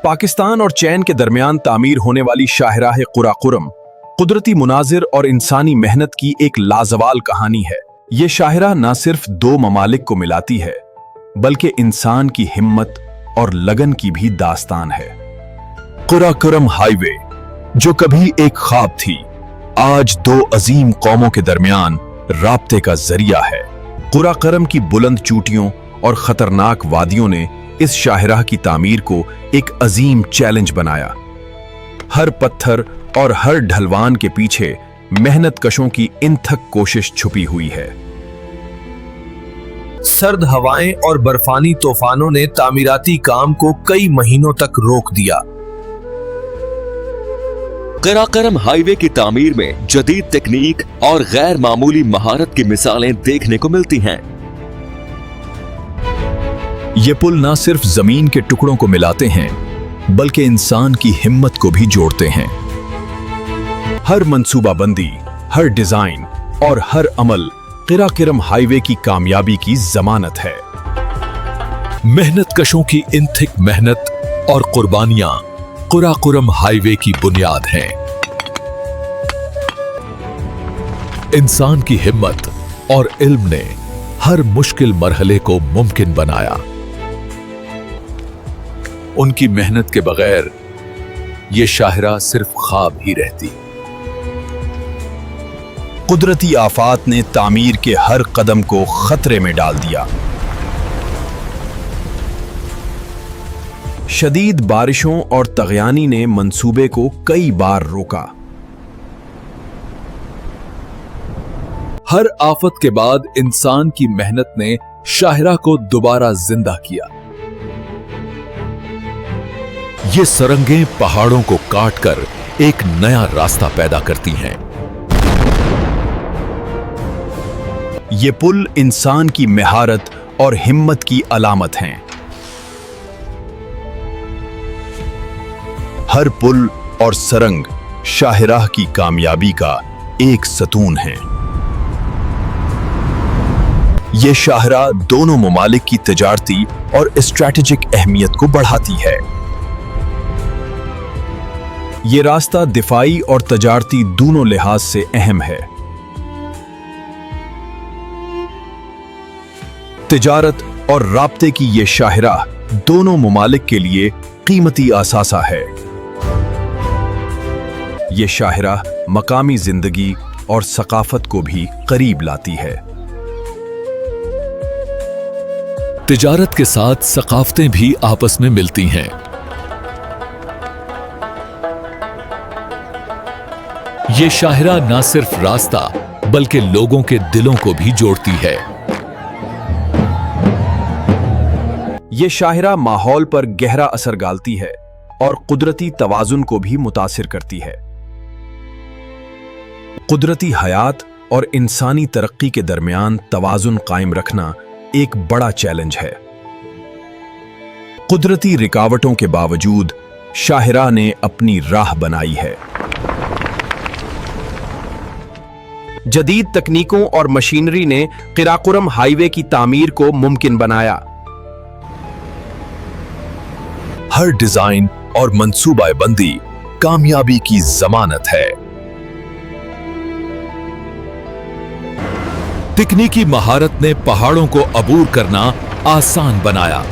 पाकिस्तान और चैन के दरमियान तामीर होने वाली शाहराह कुराकुरम कुदरती मुनाजिर और इंसानी मेहनत की एक लाजवाल कहानी है। ये शाहराह न सिर्फ दो ममालिक को मिलाती है बल्कि इंसान की हिम्मत और लगन की भी दास्तान है। कुराकुरम हाईवे जो कभी एक ख्वाब थी, आज दो अजीम कौमों के दरमियान राब्ते का जरिया है। कुराकुरम की बुलंद चोटियों और खतरनाक वादियों ने इस शाहराह की तामीर को एक अजीम चैलेंज बनाया। हर पत्थर और हर ढलवान के पीछे मेहनत कशों की इंथक कोशिश छुपी हुई है। सर्द हवाएं और बर्फानी तूफानों ने तामीराती काम को कई महीनों तक रोक दिया। कुराकुरम हाईवे की तामीर में जदीद तकनीक और गैर मामूली महारत की मिसालें देखने को मिलती हैं। ये पुल न सिर्फ जमीन के टुकड़ों को मिलाते हैं बल्कि इंसान की हिम्मत को भी जोड़ते हैं। हर मंसूबाबंदी, हर डिजाइन और हर अमल कुराकुरम हाईवे की कामयाबी की जमानत है। मेहनत कशों की इंथिक मेहनत और कुर्बानियां कुराकुरम हाईवे की बुनियाद हैं। इंसान की हिम्मत और इल्म ने हर मुश्किल मरहले को मुमकिन बनाया। उनकी मेहनत के बगैर ये शाहराह सिर्फ ख्वाब ही रहती। कुदरती आफात ने तामीर के हर कदम को खतरे में डाल दिया। शदीद बारिशों और तगयानी ने मंसूबे को कई बार रोका। हर आफत के बाद इंसान की मेहनत ने शाहराह को दोबारा जिंदा किया। ये सरंगें पहाड़ों को काटकर एक नया रास्ता पैदा करती हैं। ये पुल इंसान की महारत और हिम्मत की अलामत हैं। हर पुल और सरंग शाहराह की कामयाबी का एक सतून है। ये शाहराह दोनों ममालिक की तिजारती और स्ट्रैटेजिक अहमियत को बढ़ाती है। ये रास्ता दिफाई और तजारती दोनों लिहाज से अहम है। तिजारत और राब्ते की ये शाहराह दोनों ममालिक के लिए कीमती असासा है। ये शाहराह मकामी जिंदगी और सकाफत को भी करीब लाती है। तिजारत के साथ सकाफतें भी आपस में मिलती हैं। ये शाहराह न सिर्फ रास्ता बल्कि लोगों के दिलों को भी जोड़ती है। ये शाहराह माहौल पर गहरा असर डालती है और कुदरती तवाजुन को भी मुतासिर करती है। कुदरती हयात और इंसानी तरक्की के दरमियान तवाजुन कायम रखना एक बड़ा चैलेंज है। कुदरती रुकावटों के बावजूद शाहराह ने अपनी राह बनाई है। जदीद तकनीकों और मशीनरी ने कुराकुरम हाईवे की तामीर को मुमकिन बनाया। हर डिजाइन और मंसूबाबंदी कामयाबी की जमानत है। तकनीकी महारत ने पहाड़ों को अबूर करना आसान बनाया।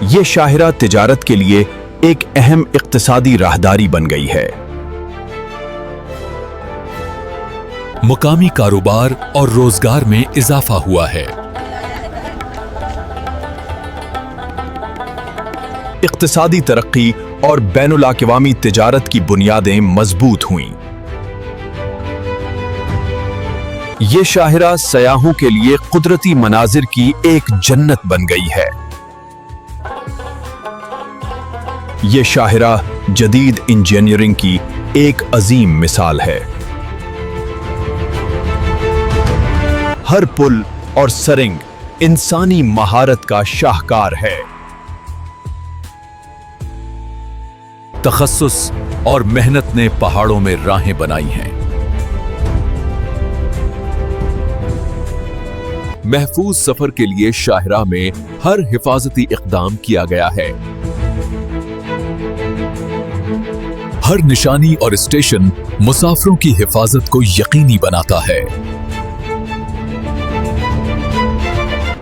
यह शाहराह तिजारत के लिए एक अहम इक्तिसादी राहदारी बन गई है। मुकामी कारोबार और रोजगार में इजाफा हुआ है। इक्तिसादी तरक्की और बैनुल-अक़वामी तिजारत की बुनियादें मजबूत हुईं। ये शाहराह सयाहों के लिए कुदरती मनाजिर की एक जन्नत बन गई है। ये शाहराह जदीद इंजीनियरिंग की एक अजीम मिसाल है। हर पुल और सरंग इंसानी महारत का शाहकार है। तखस्सुस और मेहनत ने पहाड़ों में राहें बनाई हैं। महफूज सफर के लिए शाहराह में हर हिफाजती इक़दाम किया गया है। हर निशानी और स्टेशन मुसाफिरों की हिफाजत को यकीनी बनाता है।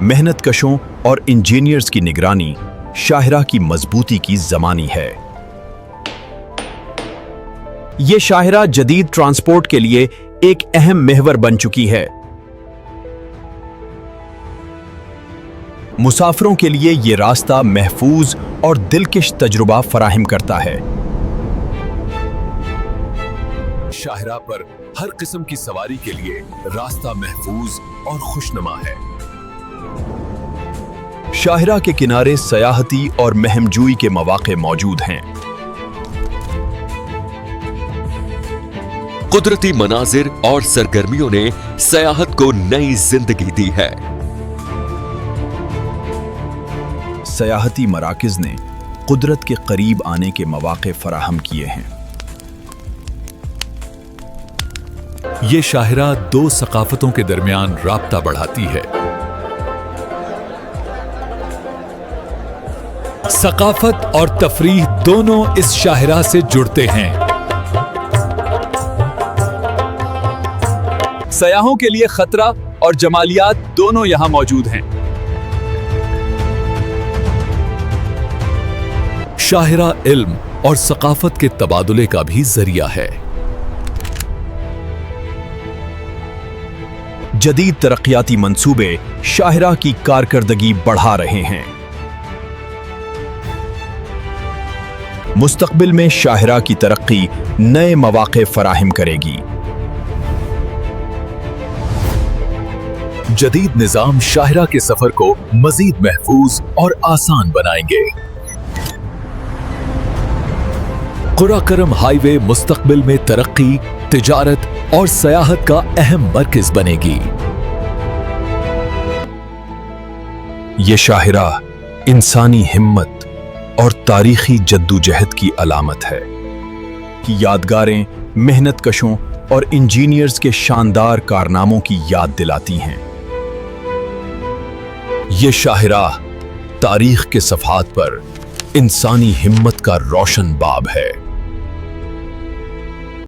मेहनतकशों और इंजीनियर्स की निगरानी शाहराह की मजबूती की ज़मानी है। ये शाहराह जदीद ट्रांसपोर्ट के लिए एक अहम महवर बन चुकी है। मुसाफिरों के लिए ये रास्ता महफूज और दिलकश तजुर्बा फराहम करता है। शाहराह पर हर किस्म की सवारी के लिए रास्ता महफूज और खुशनुमा है। शाहराह के किनारे सयाहती और महमजूई के मौके मौजूद हैं। कुदरती मनाजिर और सरगर्मियों ने सयाहत को नई जिंदगी दी है। सयाहती मराकिज ने कुदरत के करीब आने के मौके फराहम किए हैं। ये शाहराह दो सकाफतों के दरमियान राब्ता बढ़ाती है। सकाफत और तफरीह दोनों इस शाहराह से जुड़ते हैं। सयाहों के लिए खतरा और जमालियात दोनों यहां मौजूद हैं। शाहराह इल्म और सकाफत के तबादुले का भी जरिया है। जदीद तरक्याती मंसूबे शाहराह की कारकर्दगी बढ़ा रहे हैं। मुस्तकबिल में शाहराह की तरक्की नए मौके फराहम करेगी। जदीद निजाम शाहराह के सफर को मजीद महफूज और आसान बनाएंगे। कुरा करम हाईवे मुस्तकबिल में तरक्की, तिजारत और सयाहत का अहम मरकज बनेगी। ये शाहराह इंसानी हिम्मत और तारीखी जद्दोजहद की अलामत है कि यादगारें मेहनतकशों और इंजीनियर्स के शानदार कारनामों की याद दिलाती हैं। ये शाहराह तारीख के सफ़हात पर इंसानी हिम्मत का रोशन बाब है।